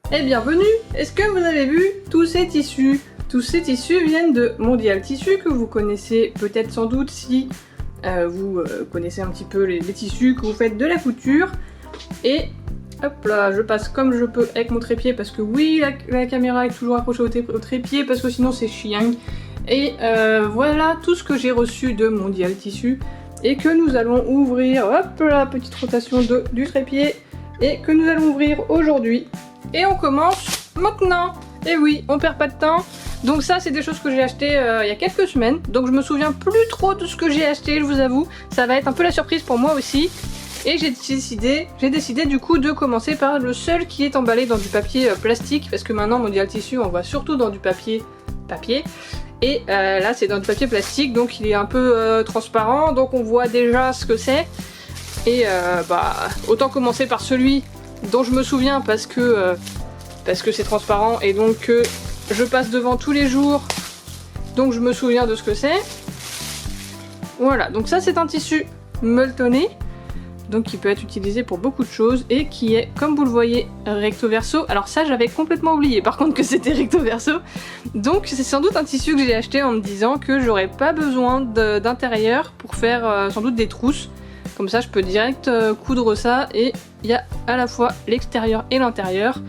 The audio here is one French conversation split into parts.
Et bienvenue. Est-ce que vous avez vu tous ces tissus? Tous ces tissus viennent de Mondial Tissu, que vous connaissez peut-être sans doute si vous connaissez un petit peu les tissus, que vous faites de la couture. Et hop là, je passe comme je peux avec mon trépied parce que oui, la caméra est toujours accrochée au trépied parce que sinon c'est chiant. Et voilà tout ce que j'ai reçu de Mondial Tissu et que nous allons ouvrir, hop là, petite rotation du trépied, et que nous allons ouvrir aujourd'hui. Et on commence maintenant. Et oui, on perd pas de temps. Donc ça, c'est des choses que j'ai achetées il y a quelques semaines. Donc je me souviens plus trop de ce que j'ai acheté, je vous avoue. Ça va être un peu la surprise pour moi aussi. Et j'ai décidé du coup de commencer par le seul qui est emballé dans du papier plastique. Parce que maintenant, Mondial Tissu, on voit surtout dans du papier. Et là, c'est dans du papier plastique. Donc il est un peu transparent. Donc on voit déjà ce que c'est. Et autant commencer par celui dont je me souviens parce que c'est transparent et donc je passe devant tous les jours, donc je me souviens de ce que c'est. Voilà, donc ça c'est un tissu molletonné, donc qui peut être utilisé pour beaucoup de choses et qui est, comme vous le voyez, recto verso. Alors ça j'avais complètement oublié par contre que c'était recto verso, donc c'est sans doute un tissu que j'ai acheté en me disant que j'aurais pas besoin d'intérieur pour faire sans doute des trousses. Comme ça je peux direct coudre ça et il y a à la fois l'extérieur et l'intérieur.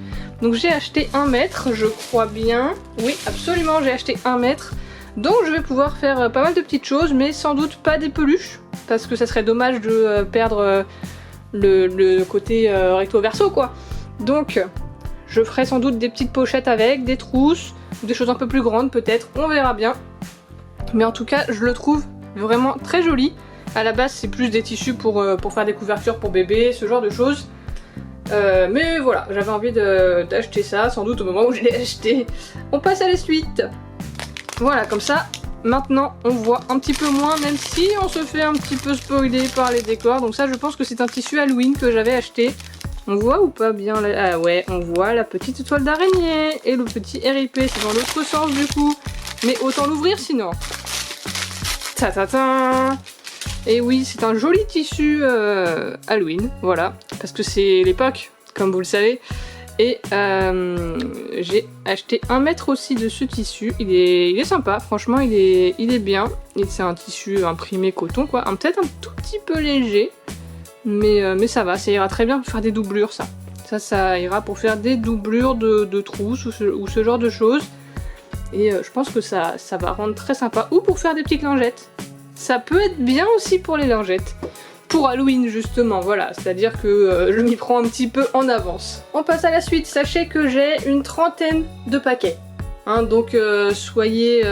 Donc j'ai acheté 1 mètre, je crois bien. Oui, absolument, j'ai acheté 1 mètre. Donc je vais pouvoir faire pas mal de petites choses, mais sans doute pas des peluches. Parce que ça serait dommage de perdre le côté recto verso quoi. Donc je ferai sans doute des petites pochettes avec, des trousses, des choses un peu plus grandes peut-être, on verra bien. Mais en tout cas je le trouve vraiment très joli. À la base c'est plus des tissus pour faire des couvertures pour bébé, ce genre de choses. Mais voilà, j'avais envie d'acheter ça, sans doute au moment où je l'ai acheté. On passe à la suite. Voilà, comme ça, maintenant on voit un petit peu moins, même si on se fait un petit peu spoiler par les décors. Donc ça je pense que c'est un tissu Halloween que j'avais acheté. On voit ou pas bien la... Ah ouais, on voit la petite toile d'araignée et le petit RIP, c'est dans l'autre sens du coup. Mais autant l'ouvrir sinon. Ta ta ta. Et oui, c'est un joli tissu Halloween, voilà, parce que c'est l'époque, comme vous le savez. Et j'ai acheté 1 mètre aussi de ce tissu, il est sympa, franchement il est bien. C'est un tissu imprimé coton quoi, peut-être un tout petit peu léger, mais ça va, ça ira très bien pour faire des doublures ça. Ça ira pour faire des doublures de trousses ou ce genre de choses. Et je pense que ça va rendre très sympa, ou pour faire des petites lingettes. Ça peut être bien aussi pour les lingettes. Pour Halloween justement, voilà. C'est-à-dire que je m'y prends un petit peu en avance. On passe à la suite. Sachez que j'ai une 30aine de paquets. Hein, donc soyez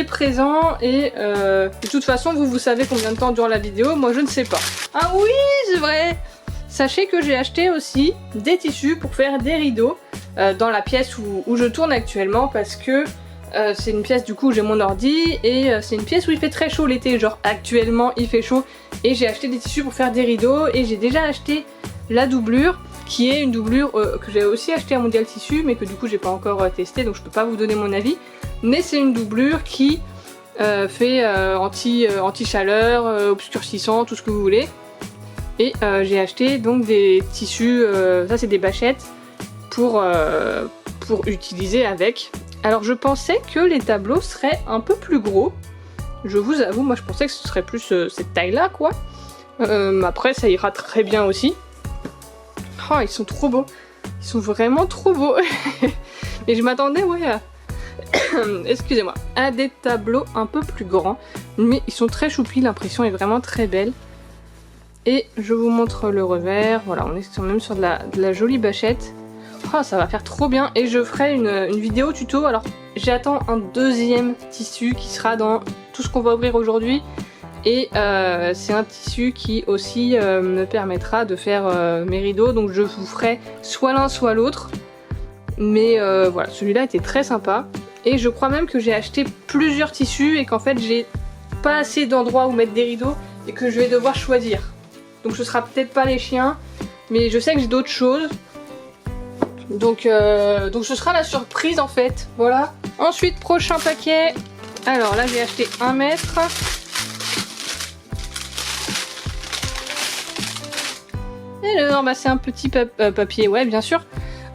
présents et de toute façon vous savez combien de temps dure la vidéo. Moi je ne sais pas. Ah oui, c'est vrai. Sachez que j'ai acheté aussi des tissus pour faire des rideaux dans la pièce où je tourne actuellement parce que c'est une pièce du coup où j'ai mon ordi et c'est une pièce où il fait très chaud l'été, genre actuellement il fait chaud et j'ai acheté des tissus pour faire des rideaux et j'ai déjà acheté la doublure qui est une doublure que j'ai aussi acheté à Mondial Tissu mais que du coup j'ai pas encore testé donc je peux pas vous donner mon avis, mais c'est une doublure qui fait anti-chaleur, obscurcissant, tout ce que vous voulez. Et j'ai acheté donc des tissus, ça c'est des bâchettes pour utiliser avec. Alors je pensais que les tableaux seraient un peu plus gros. Je vous avoue, moi je pensais que ce serait plus cette taille là quoi. Après ça ira très bien aussi. Oh ils sont trop beaux. Ils sont vraiment trop beaux. Et je m'attendais excusez-moi, à des tableaux un peu plus grands. Mais ils sont très choupis, l'impression est vraiment très belle. Et je vous montre le revers. Voilà, on est même sur de la jolie bâchette. Oh, ça va faire trop bien et je ferai une vidéo tuto. Alors j'attends un deuxième tissu qui sera dans tout ce qu'on va ouvrir aujourd'hui et c'est un tissu qui aussi me permettra de faire mes rideaux, donc je vous ferai soit l'un soit l'autre, mais voilà, celui-là était très sympa et je crois même que j'ai acheté plusieurs tissus et qu'en fait j'ai pas assez d'endroits où mettre des rideaux et que je vais devoir choisir, donc ce sera peut-être pas les chiens mais je sais que j'ai d'autres choses. Donc ce sera la surprise en fait, voilà. Ensuite, prochain paquet. Alors là, j'ai acheté 1 mètre. Alors, c'est un petit papier, ouais, bien sûr.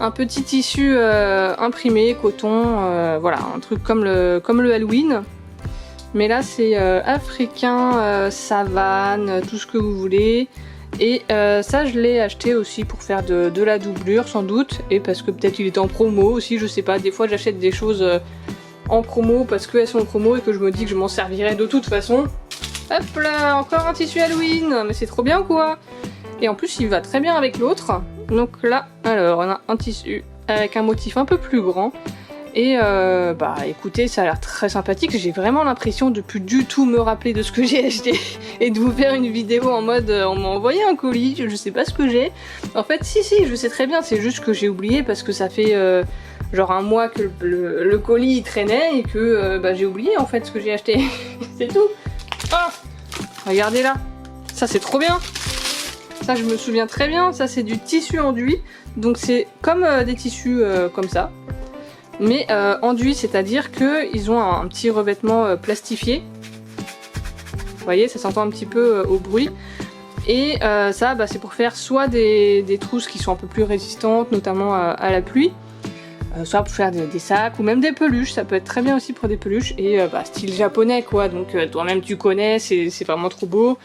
un petit tissu imprimé, coton, voilà, un truc comme le Halloween. Mais là c'est africain, savane, tout ce que vous voulez. Et ça je l'ai acheté aussi pour faire de la doublure sans doute. Et parce que peut-être il était en promo aussi, je sais pas. Des fois j'achète des choses en promo parce qu'elles sont en promo et que je me dis que je m'en servirai de toute façon. Hop là, encore un tissu Halloween, mais c'est trop bien quoi. Et en plus il va très bien avec l'autre. Donc là, alors on a un tissu avec un motif un peu plus grand. Et bah écoutez, ça a l'air très sympathique. J'ai vraiment l'impression de plus du tout me rappeler de ce que j'ai acheté et de vous faire une vidéo en mode on m'a envoyé un colis, je sais pas ce que j'ai. En fait si je sais très bien, c'est juste que j'ai oublié parce que ça fait genre un mois que le colis traînait et que bah, j'ai oublié en fait ce que j'ai acheté. C'est tout. Oh, regardez là, ça c'est trop bien. Ça je me souviens très bien, ça c'est du tissu enduit. Donc c'est comme des tissus comme ça. Mais enduit, c'est-à-dire qu'ils ont un petit revêtement plastifié. Vous voyez, ça s'entend un petit peu au bruit. Et ça, bah, c'est pour faire soit des trousses qui sont un peu plus résistantes, notamment à la pluie, soit pour faire des sacs ou même des peluches. Ça peut être très bien aussi pour des peluches. Et bah, style japonais, quoi. Donc toi-même tu connais, c'est vraiment trop beau.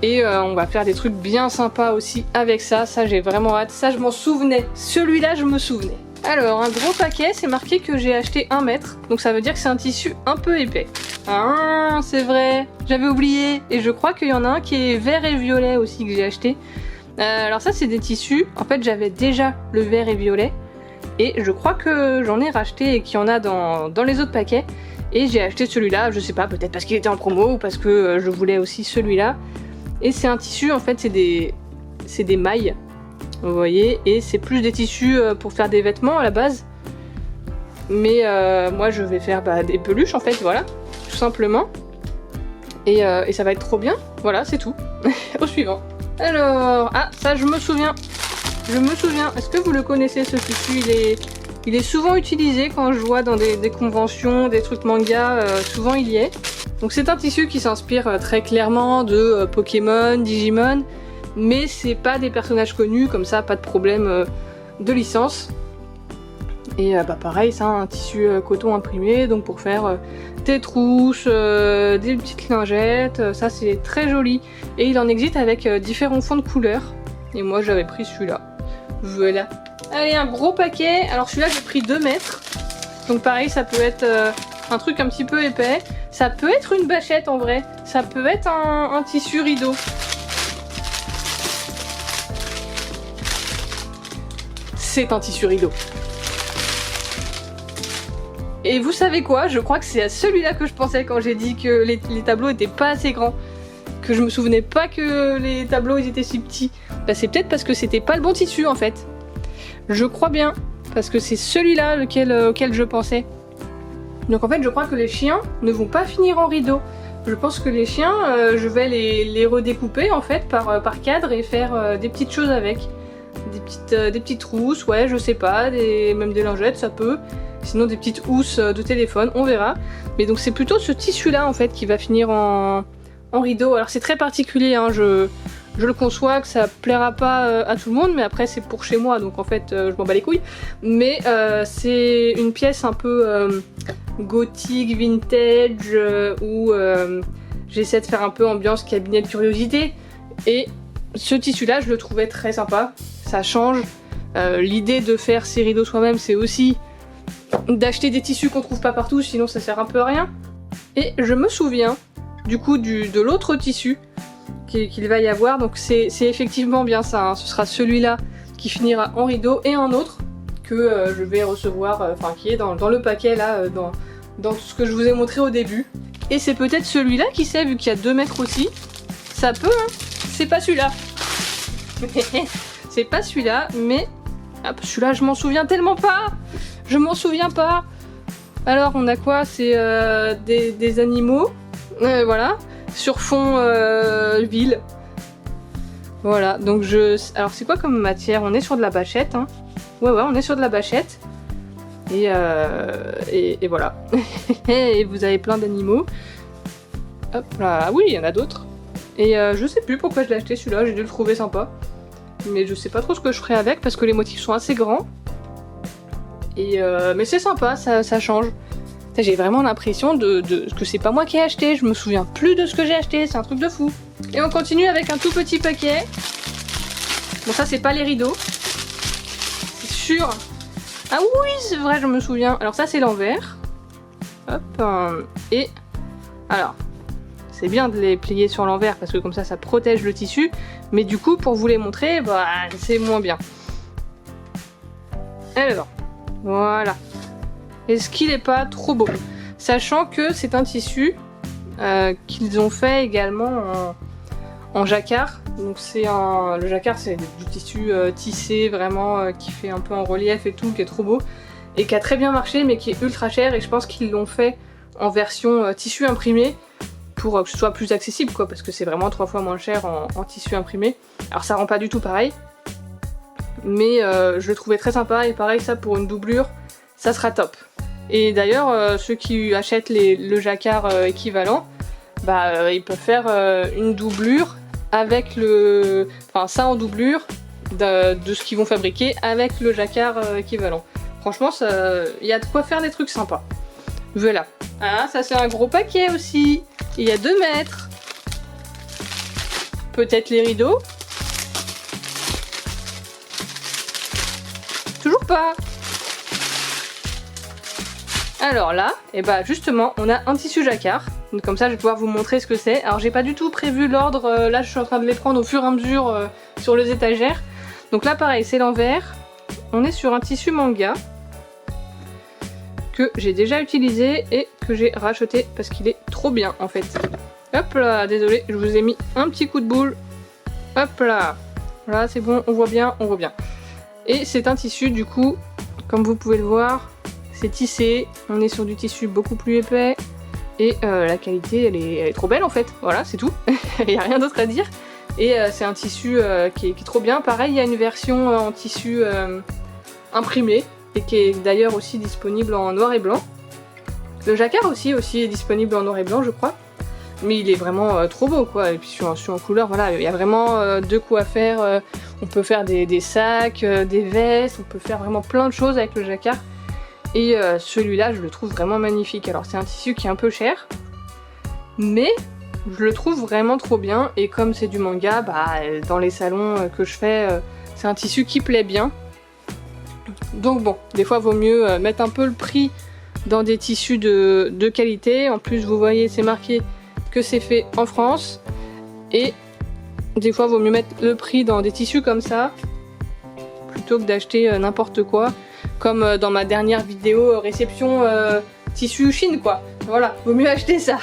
Et on va faire des trucs bien sympas aussi avec ça. Ça, j'ai vraiment hâte. Ça, je m'en souvenais. Celui-là, je me souvenais. Alors, un gros paquet, c'est marqué que j'ai acheté 1 mètre, donc ça veut dire que c'est un tissu un peu épais. Ah, c'est vrai, j'avais oublié. Et je crois qu'il y en a un qui est vert et violet aussi que j'ai acheté. Alors ça, c'est des tissus. En fait, j'avais déjà le vert et violet. Et je crois que j'en ai racheté et qu'il y en a dans les autres paquets. Et j'ai acheté celui-là, je sais pas, peut-être parce qu'il était en promo ou parce que je voulais aussi celui-là. Et c'est un tissu, en fait, c'est des mailles. Vous voyez, et c'est plus des tissus pour faire des vêtements à la base. Mais moi je vais faire des peluches en fait, voilà, tout simplement. Et ça va être trop bien, voilà, c'est tout. Au suivant. Alors, ah, ça je me souviens. Est-ce que vous le connaissez ce tissu? Il est souvent utilisé quand je vois dans des conventions, des trucs manga, souvent il y est. Donc c'est un tissu qui s'inspire très clairement de Pokémon, Digimon. Mais c'est pas des personnages connus, comme ça, pas de problème de licence. Et bah pareil, c'est un tissu coton imprimé, donc pour faire des trousses, des petites lingettes, ça c'est très joli. Et il en existe avec différents fonds de couleurs. Et moi j'avais pris celui-là. Voilà. Allez, un gros paquet. Alors celui-là j'ai pris 2 mètres. Donc pareil, ça peut être un truc un petit peu épais. Ça peut être une bâchette en vrai. Ça peut être un tissu rideau. C'est un tissu rideau. Et vous savez quoi? Je crois que c'est à celui-là que je pensais quand j'ai dit que les tableaux étaient pas assez grands. Que je me souvenais pas que les tableaux ils étaient si petits. Bah, c'est peut-être parce que c'était pas le bon tissu en fait. Je crois bien. Parce que c'est celui-là auquel je pensais. Donc en fait je crois que les chiens ne vont pas finir en rideau. Je pense que les chiens, je vais les redécouper en fait par cadre et faire des petites choses avec. Des petites trousses, ouais, je sais pas, même des lingettes, ça peut. Sinon des petites housses de téléphone, on verra. Mais donc c'est plutôt ce tissu-là en fait qui va finir en rideau. Alors c'est très particulier, hein, je le conçois que ça plaira pas à tout le monde, mais après c'est pour chez moi, donc en fait je m'en bats les couilles. Mais c'est une pièce un peu gothique, vintage, où j'essaie de faire un peu ambiance cabinet de curiosité. Et ce tissu-là, je le trouvais très sympa. Ça change. L'idée de faire ces rideaux soi-même, c'est aussi d'acheter des tissus qu'on trouve pas partout, sinon ça sert un peu à rien. Et je me souviens du coup de l'autre tissu qu'il va y avoir, donc c'est effectivement bien ça, hein. Ce sera celui-là qui finira en rideau et un autre que je vais recevoir, enfin qui est dans le paquet là, dans ce que je vous ai montré au début. Et c'est peut-être celui-là, qui sait, vu qu'il y a 2 mètres aussi. Ça peut, hein. C'est pas celui-là. C'est pas celui-là, mais... Hop, celui-là, je m'en souviens tellement pas. Je m'en souviens pas. Alors, on a quoi? C'est des animaux. Voilà. Sur fond ville. Voilà, donc alors, c'est quoi comme matière? On est sur de la bâchette, hein. Ouais, on est sur de la bâchette. Et voilà. Et vous avez plein d'animaux. Hop là. Ah oui, il y en a d'autres. Et je sais plus pourquoi je l'ai acheté celui-là, j'ai dû le trouver sympa. mais je sais pas trop ce que je ferai avec parce que les motifs sont assez grands. Et mais c'est sympa, ça change. J'ai vraiment l'impression que c'est pas moi qui ai acheté, je me souviens plus de ce que j'ai acheté, c'est un truc de fou. Et on continue avec un tout petit paquet. Bon, ça c'est pas les rideaux, c'est sûr. Ah oui, c'est vrai, je me souviens. Alors ça c'est l'envers. Hop, et alors c'est bien de les plier sur l'envers parce que comme ça protège le tissu, mais du coup pour vous les montrer, bah c'est moins bien. Alors, voilà. Est-ce qu'il est pas trop beau? Sachant que c'est un tissu qu'ils ont fait également en jacquard. Donc le jacquard c'est du tissu tissé vraiment qui fait un peu en relief et tout, qui est trop beau. Et qui a très bien marché mais qui est ultra cher, et je pense qu'ils l'ont fait en version tissu imprimé pour que ce soit plus accessible quoi, parce que c'est vraiment 3 fois moins cher en tissu imprimé. Alors ça rend pas du tout pareil, mais je le trouvais très sympa, et pareil ça pour une doublure ça sera top. Et d'ailleurs ceux qui achètent le jacquard équivalent, bah ils peuvent faire une doublure avec ça en doublure de ce qu'ils vont fabriquer avec le jacquard équivalent. Franchement, il y a de quoi faire des trucs sympas. Voilà. Ah, ça c'est un gros paquet aussi. Il y a 2 mètres. Peut-être les rideaux. Toujours pas. Alors là, et bah justement, on a un tissu jacquard. Donc comme ça, je vais pouvoir vous montrer ce que c'est. Alors j'ai pas du tout prévu l'ordre. Là, je suis en train de les prendre au fur et à mesure sur les étagères. Donc là, pareil, c'est l'envers. On est sur un tissu manga que j'ai déjà utilisé et que j'ai racheté parce qu'il est trop bien en fait. Hop là, désolé, je vous ai mis un petit coup de boule. Hop là, là c'est bon, on voit bien, on voit bien. Et c'est un tissu du coup, comme vous pouvez le voir, c'est tissé, on est sur du tissu beaucoup plus épais et la qualité elle est trop belle en fait, voilà c'est tout, il n'y a rien d'autre à dire. Et c'est un tissu qui est trop bien, pareil il y a une version en tissu imprimé, et qui est d'ailleurs aussi disponible en noir et blanc. Le jacquard aussi est disponible en noir et blanc je crois, mais il est vraiment trop beau quoi, et puis sur en couleur voilà, il y a vraiment de quoi faire, on peut faire des sacs, des vestes, on peut faire vraiment plein de choses avec le jacquard, et celui-là je le trouve vraiment magnifique. Alors c'est un tissu qui est un peu cher, mais je le trouve vraiment trop bien, et comme c'est du manga, bah dans les salons que je fais, c'est un tissu qui plaît bien. Donc bon, des fois vaut mieux mettre un peu le prix dans des tissus de qualité. En plus vous voyez c'est marqué que c'est fait en France, et des fois vaut mieux mettre le prix dans des tissus comme ça plutôt que d'acheter n'importe quoi, comme dans ma dernière vidéo réception tissu Chine quoi. Voilà, vaut mieux acheter ça.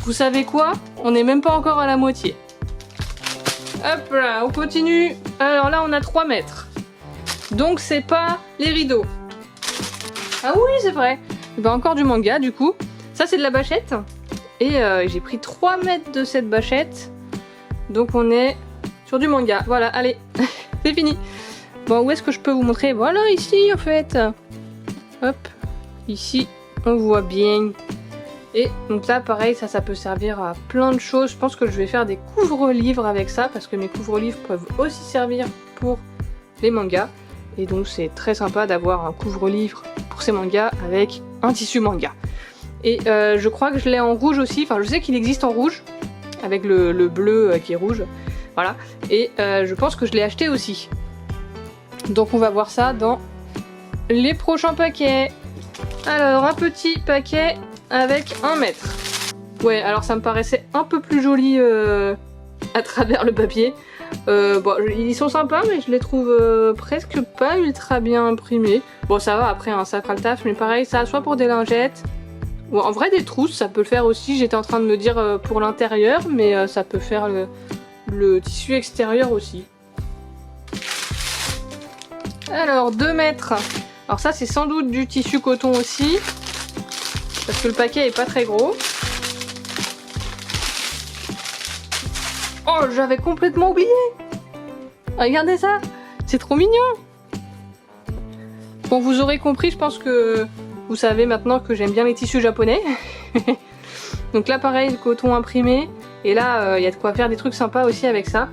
Vous savez quoi? On n'est même pas encore à la moitié. Hop là, on continue. Alors là on a 3 mètres. Donc c'est pas les rideaux. Ah oui c'est vrai. Bah encore du manga du coup. Ça c'est de la bâchette. Et j'ai pris 3 mètres de cette bâchette. Donc on est sur du manga. Voilà, allez, c'est fini. Bon, où est-ce que je peux vous montrer? Voilà, ici en fait. Hop, ici on voit bien. Et donc là pareil, ça peut servir à plein de choses. Je pense que je vais faire des couvre-livres avec ça, parce que mes couvre-livres peuvent aussi servir pour les mangas. Et donc c'est très sympa d'avoir un couvre-livre pour ces mangas avec un tissu manga. Et je crois que je l'ai en rouge aussi, enfin je sais qu'il existe en rouge, avec le bleu qui est rouge, voilà. Et je pense que je l'ai acheté aussi. Donc on va voir ça dans les prochains paquets. Alors un petit paquet avec 1 mètre. Ouais, alors ça me paraissait un peu plus joli à travers le papier. Bon, ils sont sympas, mais je les trouve presque pas ultra bien imprimés. Bon, ça va, après, ça fera le taf, mais pareil, ça, soit pour des lingettes, ou en vrai, des trousses, ça peut le faire aussi. J'étais en train de me dire pour l'intérieur, mais ça peut faire le tissu extérieur aussi. Alors, 2 mètres. Alors ça, c'est sans doute du tissu coton aussi, parce que le paquet est pas très gros. Oh, j'avais complètement oublié. Regardez ça, c'est trop mignon. Bon, vous aurez compris, je pense que vous savez maintenant que j'aime bien les tissus japonais. Donc là, pareil, le coton imprimé. Et là, il y a de quoi faire des trucs sympas aussi avec ça.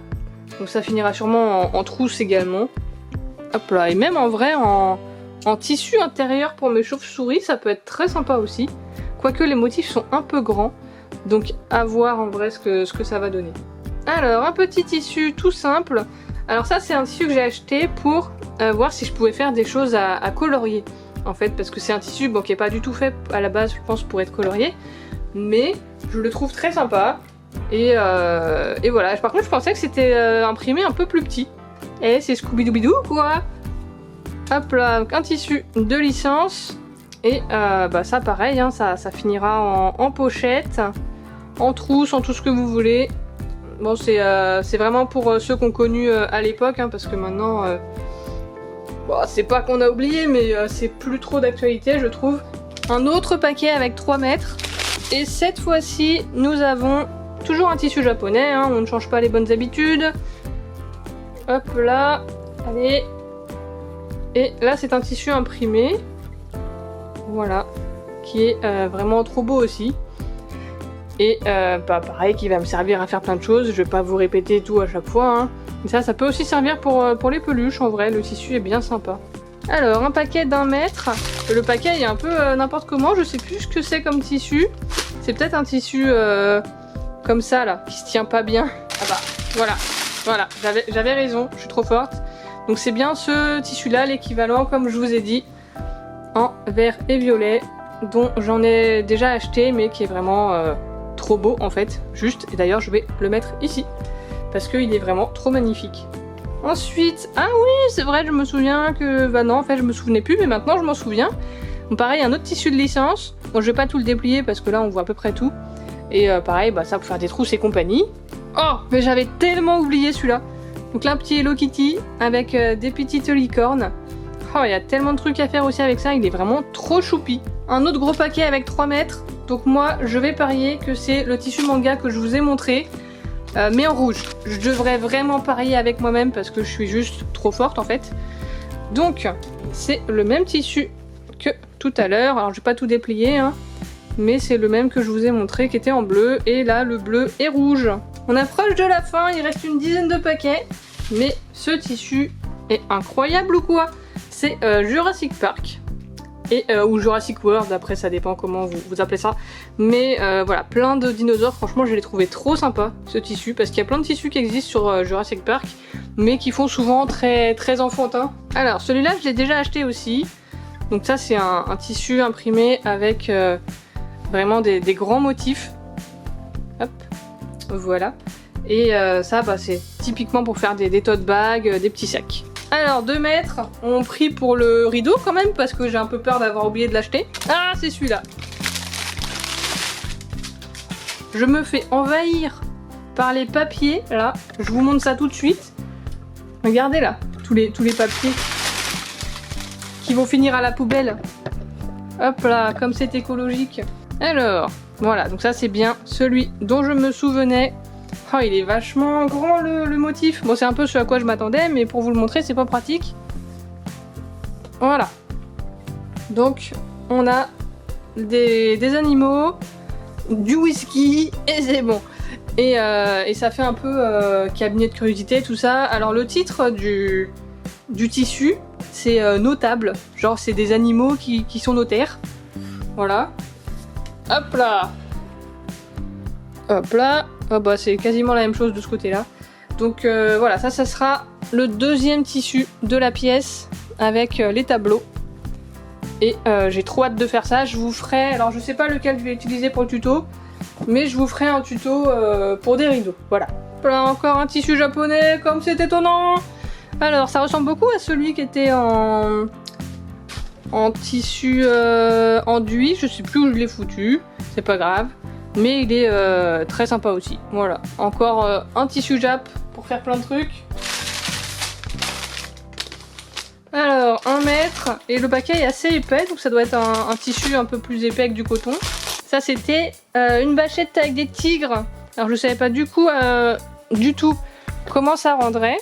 Donc ça finira sûrement en trousse également. Hop là, et même en vrai en tissu intérieur pour mes chauves-souris, ça peut être très sympa aussi. Quoique les motifs sont un peu grands, donc à voir en vrai ce que ça va donner. Alors, un petit tissu tout simple. Alors ça, c'est un tissu que j'ai acheté pour voir si je pouvais faire des choses à colorier. En fait, parce que c'est un tissu bon, qui n'est pas du tout fait à la base, je pense, pour être colorié. Mais je le trouve très sympa. Et voilà. Par contre, je pensais que c'était imprimé un peu plus petit. Et c'est Scooby-Doo quoi. Hop là, donc un tissu de licence. Et bah ça pareil, hein, ça finira en pochette, en trousse, en tout ce que vous voulez. Bon c'est vraiment pour ceux qu'on connu à l'époque, hein, parce que maintenant, bon, c'est pas qu'on a oublié, mais c'est plus trop d'actualité je trouve. Un autre paquet avec 3 mètres. Et cette fois-ci, nous avons toujours un tissu japonais, hein, on ne change pas les bonnes habitudes. Hop là, allez. Et là c'est un tissu imprimé. Voilà, qui est vraiment trop beau aussi. Et bah, pareil, qui va me servir à faire plein de choses. Je vais pas vous répéter tout à chaque fois. Hein. Mais ça peut aussi servir pour les peluches. En vrai, le tissu est bien sympa. Alors, un paquet d'1 mètre. Le paquet est un peu n'importe comment. Je sais plus ce que c'est comme tissu. C'est peut-être un tissu comme ça là, qui se tient pas bien. Ah bah, voilà. J'avais raison. Je suis trop forte. Donc c'est bien ce tissu là, l'équivalent, comme je vous ai dit, en vert et violet, dont j'en ai déjà acheté mais qui est vraiment trop beau en fait, juste. Et d'ailleurs je vais le mettre ici parce qu'il est vraiment trop magnifique. Ensuite, ah oui c'est vrai, je me souviens que, bah non en fait je me souvenais plus, mais maintenant je m'en souviens. Donc pareil, un autre tissu de licence. Bon, je vais pas tout le déplier parce que là on voit à peu près tout. Et pareil, bah ça pour faire des trousses et compagnie. Oh, mais j'avais tellement oublié celui-là. Donc là un petit Hello Kitty avec des petites licornes. Oh, il y a tellement de trucs à faire aussi avec ça, il est vraiment trop choupi. Un autre gros paquet avec 3 mètres. Donc moi, je vais parier que c'est le tissu manga que je vous ai montré, mais en rouge. Je devrais vraiment parier avec moi-même parce que je suis juste trop forte en fait. Donc, c'est le même tissu que tout à l'heure. Alors, je vais pas tout déplier, hein, mais c'est le même que je vous ai montré qui était en bleu. Et là, le bleu est rouge. On approche de la fin, il reste une dizaine de paquets. Mais ce tissu est incroyable ou quoi? C'est Jurassic Park et, ou Jurassic World, après ça dépend comment vous appelez ça. Mais voilà, plein de dinosaures, franchement je l'ai trouvé trop sympa ce tissu, parce qu'il y a plein de tissus qui existent sur Jurassic Park, mais qui font souvent très enfantin. Alors celui-là je l'ai déjà acheté aussi, donc ça c'est un tissu imprimé avec vraiment des grands motifs. Hop, voilà. Et ça bah, c'est typiquement pour faire des tote bags, des petits sacs. Alors 2 mètres, on prie pour le rideau quand même parce que j'ai un peu peur d'avoir oublié de l'acheter. Ah c'est celui-là. Je me fais envahir par les papiers là. Je vous montre ça tout de suite. Regardez là, tous les papiers qui vont finir à la poubelle. Hop là, comme c'est écologique. Alors, voilà, donc ça c'est bien celui dont je me souvenais. Oh, il est vachement grand le motif. Bon, c'est un peu ce à quoi je m'attendais, mais pour vous le montrer, c'est pas pratique. Voilà. Donc, on a des animaux, du whisky, et c'est bon. Et ça fait un peu cabinet de curiosité, tout ça. Alors, le titre du tissu, c'est notable. Genre, c'est des animaux qui sont notaires. Voilà. Hop là. Hop là. Oh bah c'est quasiment la même chose de ce côté-là. Donc voilà, ça sera le deuxième tissu de la pièce avec les tableaux. Et j'ai trop hâte de faire ça. Je vous ferai, alors je sais pas lequel je vais utiliser pour le tuto, mais je vous ferai un tuto pour des rideaux. Voilà. Voilà, encore un tissu japonais, comme c'est étonnant. Alors ça ressemble beaucoup à celui qui était en tissu enduit. Je sais plus où je l'ai foutu, c'est pas grave. Mais il est très sympa aussi. Voilà, encore un tissu Jap pour faire plein de trucs. Alors, 1 mètre. Et le paquet est assez épais, donc ça doit être un tissu un peu plus épais que du coton. Ça, c'était une bâchette avec des tigres. Alors, je savais pas du coup, du tout comment ça rendrait.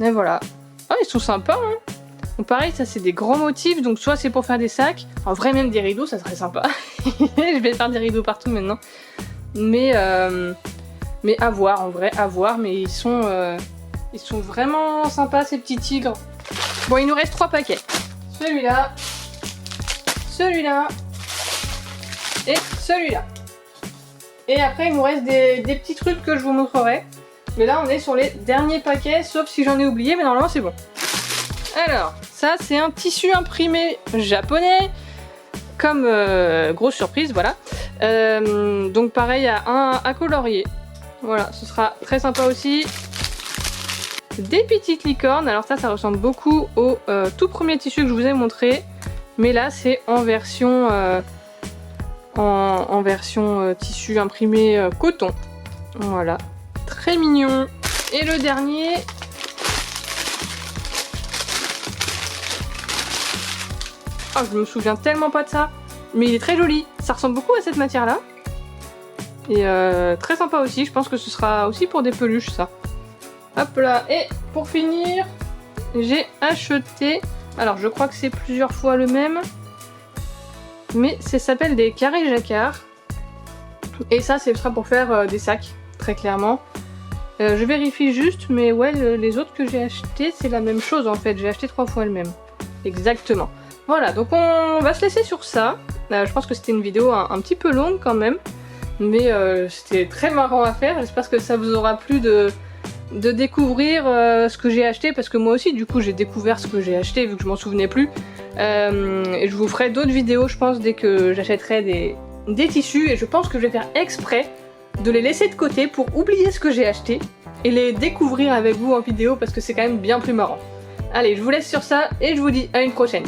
Et voilà. Oh, ils sont sympas, hein. Donc pareil, ça c'est des grands motifs, donc soit c'est pour faire des sacs, en vrai même des rideaux, ça serait sympa. Je vais faire des rideaux partout maintenant. Mais Mais à voir, en vrai, à voir. Mais ils sont vraiment sympas, ces petits tigres. Bon, il nous reste 3 paquets. Celui-là, celui-là et celui-là. Et après, il nous reste des petits trucs que je vous montrerai. Mais là, on est sur les derniers paquets, sauf si j'en ai oublié, mais normalement, c'est bon. Alors, ça, c'est un tissu imprimé japonais. Comme grosse surprise, voilà. Donc pareil, il y a un à colorier. Voilà, ce sera très sympa aussi. Des petites licornes. Alors ça ressemble beaucoup au tout premier tissu que je vous ai montré. Mais là, c'est en version, tissu imprimé coton. Voilà, très mignon. Et le dernier... Oh, je me souviens tellement pas de ça. Mais il est très joli. Ça ressemble beaucoup à cette matière-là. Et très sympa aussi. Je pense que ce sera aussi pour des peluches, ça. Hop là. Et pour finir, j'ai acheté... Alors, je crois que c'est plusieurs fois le même. Mais ça s'appelle des carrés jacquard. Et ça, ce sera pour faire des sacs, très clairement. Je vérifie juste, mais ouais, les autres que j'ai achetés, c'est la même chose en fait. J'ai acheté 3 fois le même. Exactement. Voilà, donc on va se laisser sur ça. Je pense que c'était une vidéo un petit peu longue quand même. Mais c'était très marrant à faire. J'espère que ça vous aura plu de découvrir ce que j'ai acheté. Parce que moi aussi, du coup, j'ai découvert ce que j'ai acheté vu que je m'en souvenais plus. Et je vous ferai d'autres vidéos, je pense, dès que j'achèterai des tissus. Et je pense que je vais faire exprès de les laisser de côté pour oublier ce que j'ai acheté. Et les découvrir avec vous en vidéo parce que c'est quand même bien plus marrant. Allez, je vous laisse sur ça et je vous dis à une prochaine.